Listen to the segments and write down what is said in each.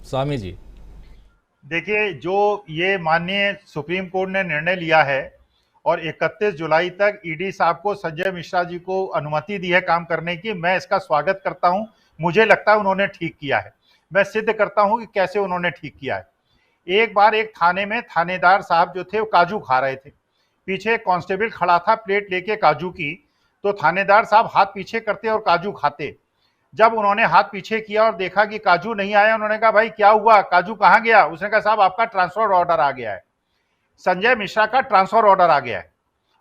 स्वामी जी। देखिए, जो ये माननीय सुप्रीम कोर्ट ने निर्णय लिया है और 31 जुलाई तक ईडी साहब को संजय मिश्रा जी को अनुमति दी है काम करने की, मैं इसका स्वागत करता हूं। मुझे लगता है उन्होंने ठीक किया है। मैं सिद्ध करता हूं कि कैसे उन्होंने ठीक किया है। एक बार एक थाने में थानेदार साहब जो थे वो काजू खा रहे थे। पीछे एक कांस्टेबल खड़ा था प्लेट लेके काजू की। तो थानेदार साहब हाथ पीछे करते और काजू खाते। जब उन्होंने हाथ पीछे किया और देखा कि काजू नहीं आया, उन्होंने कहा भाई क्या हुआ, काजू कहाँ गया? उसने कहा साहब आपका ट्रांसफर ऑर्डर आ गया है, संजय मिश्रा का ट्रांसफर ऑर्डर आ गया है।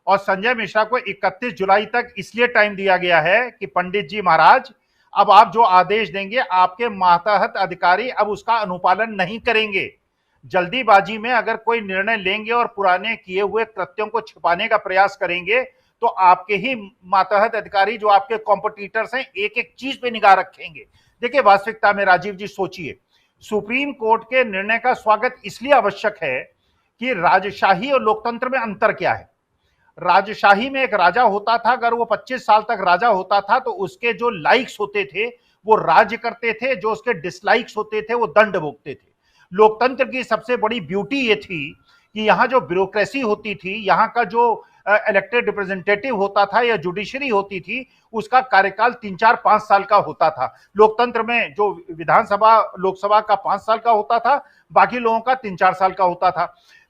और संजय मिश्रा को 31 जुलाई तक इसलिए टाइम दिया गया है कि पंडित जी महाराज, अब आप जो आदेश देंगे आपके मातहत अधिकारी अब उसका अनुपालन नहीं करेंगे। जल्दीबाजी में अगर कोई निर्णय लेंगे और पुराने किए हुए कृत्यों को छिपाने का प्रयास करेंगे तो आपके ही मातहत अधिकारी जो आपके कॉम्पिटिटर्स हैं एक एक चीज पे निगाह रखेंगे। देखिए, वास्तविकता में राजीव जी सोचिए, सुप्रीम कोर्ट के निर्णय का स्वागत इसलिए आवश्यक है कि राजशाही और लोकतंत्र में अंतर क्या है। राजशाही में एक राजा होता था, अगर वो 25 साल तक राजा होता था तो उसके जो लाइक्स होते थे वो राज्य करते थे, जो उसके डिसलाइक्स होते थे वो दंड भोगते थे। लोकतंत्र की सबसे बड़ी ब्यूटी ये थी कि यहाँ जो ब्यूरोक्रेसी होती थी, यहाँ का जो इलेक्टेड रिप्रेजेंटेटिव होता था या जुडिशरी होती थी, उसका कार्यकाल 3 4 5 साल का होता था। लोकतंत्र में जो विधानसभा लोकसभा का 5 साल का होता था, बाकी लोगों का 3 4 साल का होता था।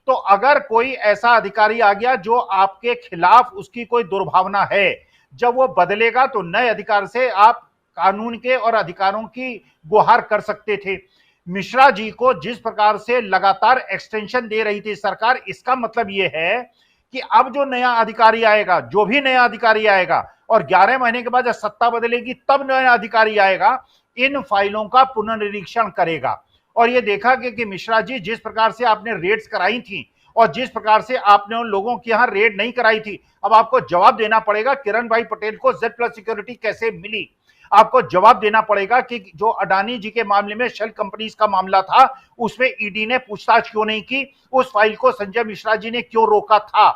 तो अगर कोई ऐसा अधिकारी आ गया जो आपके खिलाफ उसकी कोई दुर्भावना है, जब वो बदलेगा तो नए अधिकार से आप कानून के और अधिकारों की गुहार कर सकते थे। मिश्रा जी को जिस प्रकार से लगातार एक्सटेंशन दे रही थी सरकार, इसका मतलब यह है कि अब जो नया अधिकारी आएगा, जो भी नया अधिकारी आएगा, और 11 महीने के बाद जब सत्ता बदलेगी तब नया अधिकारी आएगा, इन फाइलों का पुनर्निरीक्षण करेगा। और ये देखा कि मिश्रा जी जिस प्रकार से आपने रेड्स कराई थी और जिस प्रकार से आपने उन लोगों की यहां रेड नहीं कराई थी, अब आपको जवाब देना पड़ेगा किरण भाई पटेल को Z+ सिक्योरिटी कैसे मिली। आपको जवाब देना पड़ेगा कि जो अडानी जी के मामले में शेल कंपनीज का मामला था, उसमें ईडी ने पूछताछ क्यों नहीं की, उस फाइल को संजय मिश्रा जी ने क्यों रोका था।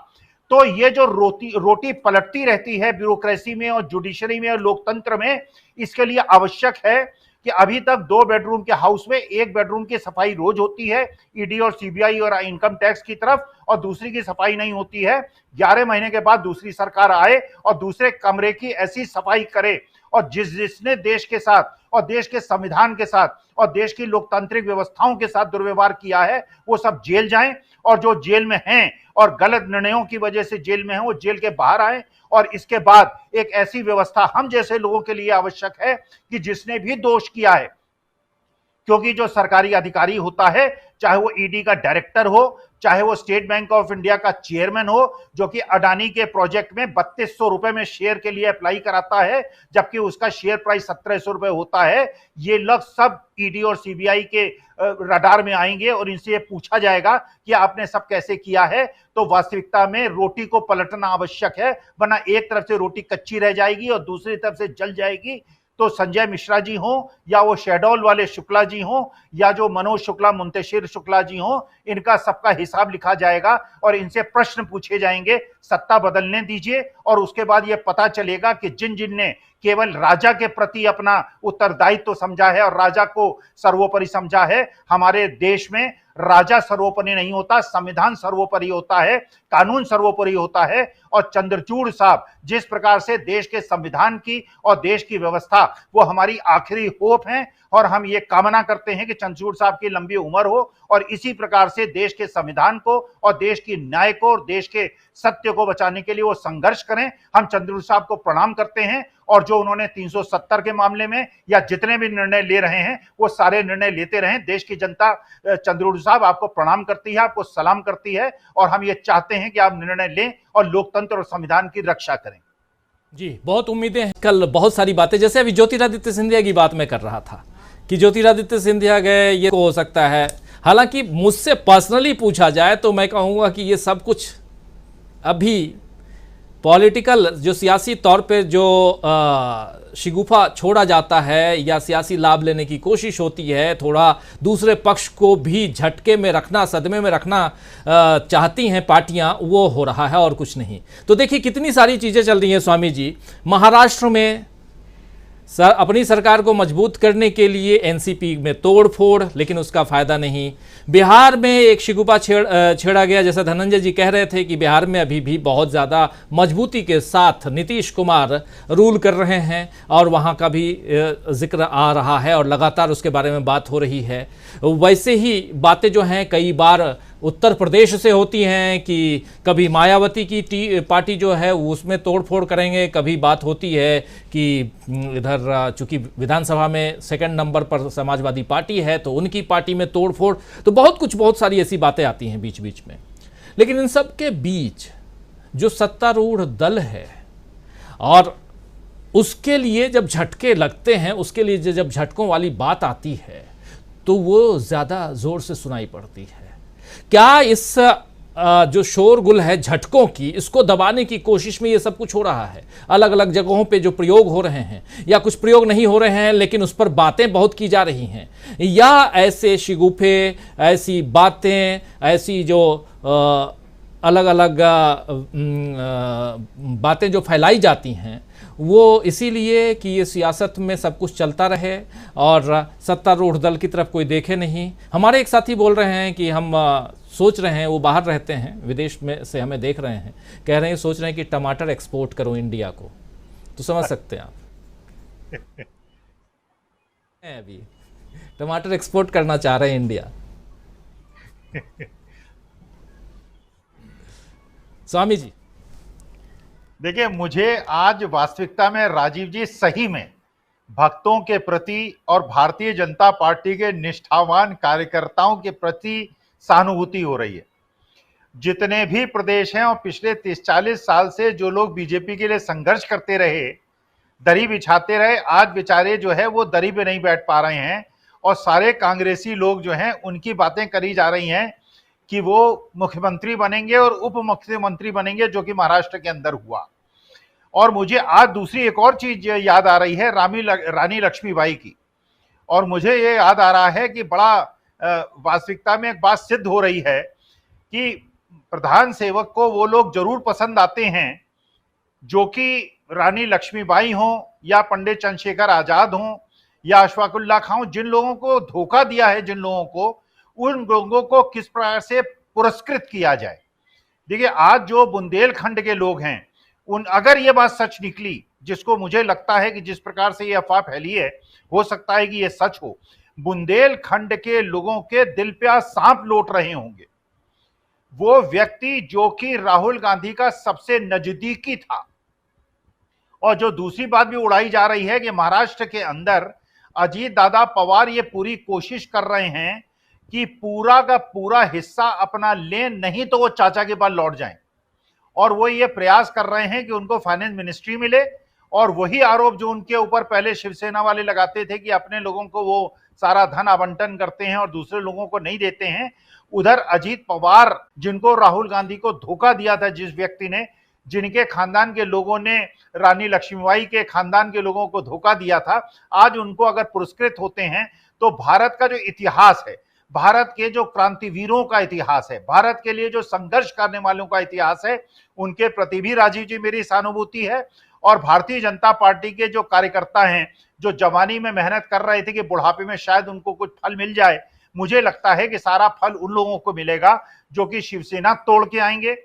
तो ये जो रोटी पलटती रहती है ब्यूरोक्रेसी में और जुडिशरी में और लोकतंत्र में, इसके लिए आवश्यक है कि अभी तक 2 बेडरूम के हाउस में 1 बेडरूम की सफाई रोज होती है ईडी और सीबीआई और इनकम टैक्स की तरफ, और दूसरी की सफाई नहीं होती है। 11 महीने के बाद दूसरी सरकार आए और दूसरे कमरे की ऐसी सफाई करे, और जिसने देश के साथ और देश के संविधान के साथ और देश की लोकतांत्रिक व्यवस्थाओं के साथ दुर्व्यवहार किया है, वो सब जेल जाएं, और जो जेल में हैं और गलत निर्णयों की वजह से जेल में हैं वो जेल के बाहर आए। और इसके बाद एक ऐसी व्यवस्था हम जैसे लोगों के लिए आवश्यक है कि जिसने भी दोष किया है, क्योंकि जो सरकारी अधिकारी होता है, चाहे वो ईडी का डायरेक्टर हो, चाहे वो स्टेट बैंक ऑफ इंडिया का चेयरमैन हो, जो कि अडानी के प्रोजेक्ट में 3200 रुपए में शेयर के लिए अप्लाई कराता है, जबकि उसका शेयर प्राइस 1700 रुपए होता है, ये लोग सब ईडी और सीबीआई के रडार में आएंगे और इनसे पूछा जाएगा कि आपने सब कैसे किया है। तो वास्तविकता में रोटी को पलटना आवश्यक है, वरना एक तरफ से रोटी कच्ची रह जाएगी और दूसरी तरफ से जल जाएगी। तो संजय मिश्रा जी हो या वो शेडोल वाले शुक्ला जी हो या जो मनोज शुक्ला मुंतशिर शुक्ला जी हो, इनका सबका हिसाब लिखा जाएगा और इनसे प्रश्न पूछे जाएंगे। सत्ता बदलने दीजिए और उसके बाद ये पता चलेगा कि जिन जिन ने केवल राजा के प्रति अपना उत्तरदायित्व तो समझा है और राजा को सर्वोपरि समझा है, हमारे देश में राजा सर्वोपरि नहीं होता, संविधान सर्वोपरि होता है, कानून सर्वोपरि होता है। और चंद्रचूड़ साहब जिस प्रकार से देश के संविधान की और देश की व्यवस्था, वो हमारी आखिरी होप है, और हम ये कामना करते हैं कि चंद्रचूड़ साहब की लंबी उम्र हो और इसी प्रकार से देश के संविधान को और देश की न्याय को और देश के सत्य को बचाने के लिए वो संघर्ष करें। हम चंद्रचूड़ साहब को प्रणाम करते हैं, और जो उन्होंने 370 के मामले में या जितने भी निर्णय ले रहे हैं वो सारे निर्णय लेते रहें। देश की जनता चंद्रचूड़ साहब आपको प्रणाम करती है, आपको सलाम करती है, और हम ये चाहते हैं कि आप निर्णय लें और लोकतंत्र और संविधान की रक्षा करें। जी, बहुत उम्मीदें हैं। कल बहुत सारी बातें, जैसे अभी ज्योतिरादित्य सिंधिया की बात मैं कर रहा था कि ज्योतिरादित्य सिंधिया गए, ये हो सकता है। हालांकि मुझसे पर्सनली पूछा जाए तो मैं कहूँगा कि ये सब कुछ अभी पॉलिटिकल, जो सियासी तौर पे जो शिगुफा छोड़ा जाता है या सियासी लाभ लेने की कोशिश होती है, थोड़ा दूसरे पक्ष को भी झटके में रखना, सदमे में रखना चाहती हैं पार्टियां, वो हो रहा है और कुछ नहीं। तो देखिए कितनी सारी चीज़ें चल रही हैं स्वामी जी। महाराष्ट्र में अपनी सरकार को मजबूत करने के लिए एनसीपी में तोड़-फोड़, लेकिन उसका फायदा नहीं। बिहार में एक शिगुफा छेड़ा गया, जैसा धनंजय जी कह रहे थे कि बिहार में अभी भी बहुत ज़्यादा मजबूती के साथ नीतीश कुमार रूल कर रहे हैं और वहाँ का भी जिक्र आ रहा है और लगातार उसके बारे में बात हो रही है। वैसे ही बातें जो हैं कई बार उत्तर प्रदेश से होती हैं कि कभी मायावती की पार्टी जो है उसमें तोड़फोड़ करेंगे, कभी बात होती है कि इधर चूंकि विधानसभा में सेकंड नंबर पर समाजवादी पार्टी है तो उनकी पार्टी में तोड़फोड़, तो बहुत सारी ऐसी बातें आती हैं बीच बीच में। लेकिन इन सब के बीच जो सत्तारूढ़ दल है और उसके लिए जब झटके लगते हैं, उसके लिए जब झटकों वाली बात आती है तो वो ज़्यादा ज़ोर से सुनाई पड़ती है। क्या इस जो शोरगुल है झटकों की, इसको दबाने की कोशिश में ये सब कुछ हो रहा है? अलग अलग जगहों पे जो प्रयोग हो रहे हैं, या कुछ प्रयोग नहीं हो रहे हैं लेकिन उस पर बातें बहुत की जा रही हैं, या ऐसे शिगुफे, ऐसी बातें, ऐसी जो अलग अलग बातें जो फैलाई जाती हैं वो इसीलिए कि ये सियासत में सब कुछ चलता रहे और सत्तारूढ़ दल की तरफ कोई देखे नहीं। हमारे एक साथी बोल रहे हैं कि हम सोच रहे हैं, वो बाहर रहते हैं, विदेश में से हमें देख रहे हैं, कह रहे हैं सोच रहे हैं कि टमाटर एक्सपोर्ट करो इंडिया को। तो समझ सकते हैं आप अभी टमाटर एक्सपोर्ट करना चाह रहे हैं इंडिया। स्वामी जी देखिए, मुझे आज वास्तविकता में राजीव जी सही में भक्तों के प्रति और भारतीय जनता पार्टी के निष्ठावान कार्यकर्ताओं के प्रति सहानुभूति हो रही है। जितने भी प्रदेश हैं और पिछले 30-40 साल से जो लोग बीजेपी के लिए संघर्ष करते रहे, दरी बिछाते रहे, आज बेचारे जो है वो दरी पे नहीं बैठ पा रहे हैं और सारे कांग्रेसी लोग जो हैं उनकी बातें करी जा रही हैं कि वो मुख्यमंत्री बनेंगे और उप मुख्यमंत्री बनेंगे, जो कि महाराष्ट्र के अंदर हुआ। और मुझे आज दूसरी एक और चीज याद आ रही है रानी लक्ष्मीबाई की, और मुझे ये याद आ रहा है कि बड़ा वास्तविकता में एक बात सिद्ध हो रही है कि प्रधान सेवक को वो लोग जरूर पसंद आते हैं जो कि रानी लक्ष्मीबाई हों या पंडित चंद्रशेखर आजाद हों या अशफाकुल्ला खां हों। जिन लोगों को धोखा दिया है, जिन लोगों को, उन लोगों को किस प्रकार से पुरस्कृत किया जाए। देखिए, आज जो बुंदेलखंड के लोग हैं, उन अगर ये बात सच निकली, जिसको मुझे लगता है कि जिस प्रकार से ये अफवाह फैली है, हो सकता है कि ये सच हो, बुंदेलखंड के लोगों के दिल पे आज सांप लौट रहे होंगे। वो व्यक्ति जो कि राहुल गांधी का सबसे नजदीकी था। और जो दूसरी बात भी उड़ाई जा रही है कि महाराष्ट्र के अंदर अजीत दादा पवार ये पूरी कोशिश कर रहे हैं कि पूरा का पूरा हिस्सा अपना लें, नहीं तो वो चाचा के पास लौट जाएं। और वो ये प्रयास कर रहे हैं कि उनको फाइनेंस मिनिस्ट्री मिले, और वही आरोप जो उनके ऊपर पहले शिवसेना वाले लगाते थे कि अपने लोगों को वो सारा धन आवंटन करते हैं और दूसरे लोगों को नहीं देते हैं, उधर अजीत पवार, जिनको राहुल गांधी को धोखा दिया था, जिस व्यक्ति ने, जिनके खानदान के लोगों ने रानी लक्ष्मीबाई के खानदान के लोगों को धोखा दिया था, आज उनको अगर पुरस्कृत होते हैं तो भारत का जो इतिहास है, भारत के जो क्रांतिवीरों का इतिहास है, भारत के लिए जो संघर्ष करने वालों का इतिहास है, उनके प्रति भी राजीव जी मेरी सहानुभूति है। और भारतीय जनता पार्टी के जो कार्यकर्ता हैं, जो जवानी में मेहनत कर रहे थे कि बुढ़ापे में शायद उनको कुछ फल मिल जाए, मुझे लगता है कि सारा फल उन लोगों को मिलेगा जो कि शिवसेना तोड़ के आएंगे,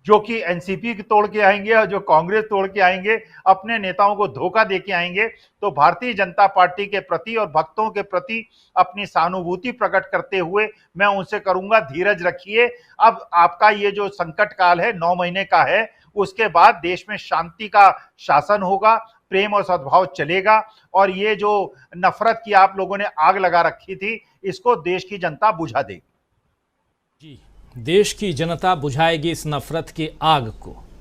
जो कि एनसीपी तोड़ के आएंगे और जो कांग्रेस तोड़ के आएंगे, अपने नेताओं को धोखा दे के आएंगे। तो भारतीय जनता पार्टी के प्रति और भक्तों के प्रति अपनी सहानुभूति प्रकट करते हुए मैं उनसे करूंगा, धीरज रखिए। अब आपका ये जो संकट काल है 9 महीने का है, उसके बाद देश में शांति का शासन होगा, प्रेम और सद्भाव चलेगा, और ये जो नफरत की आप लोगों ने आग लगा रखी थी, इसको देश की जनता बुझा देगी। जी, देश की जनता बुझाएगी इस नफरत की आग को।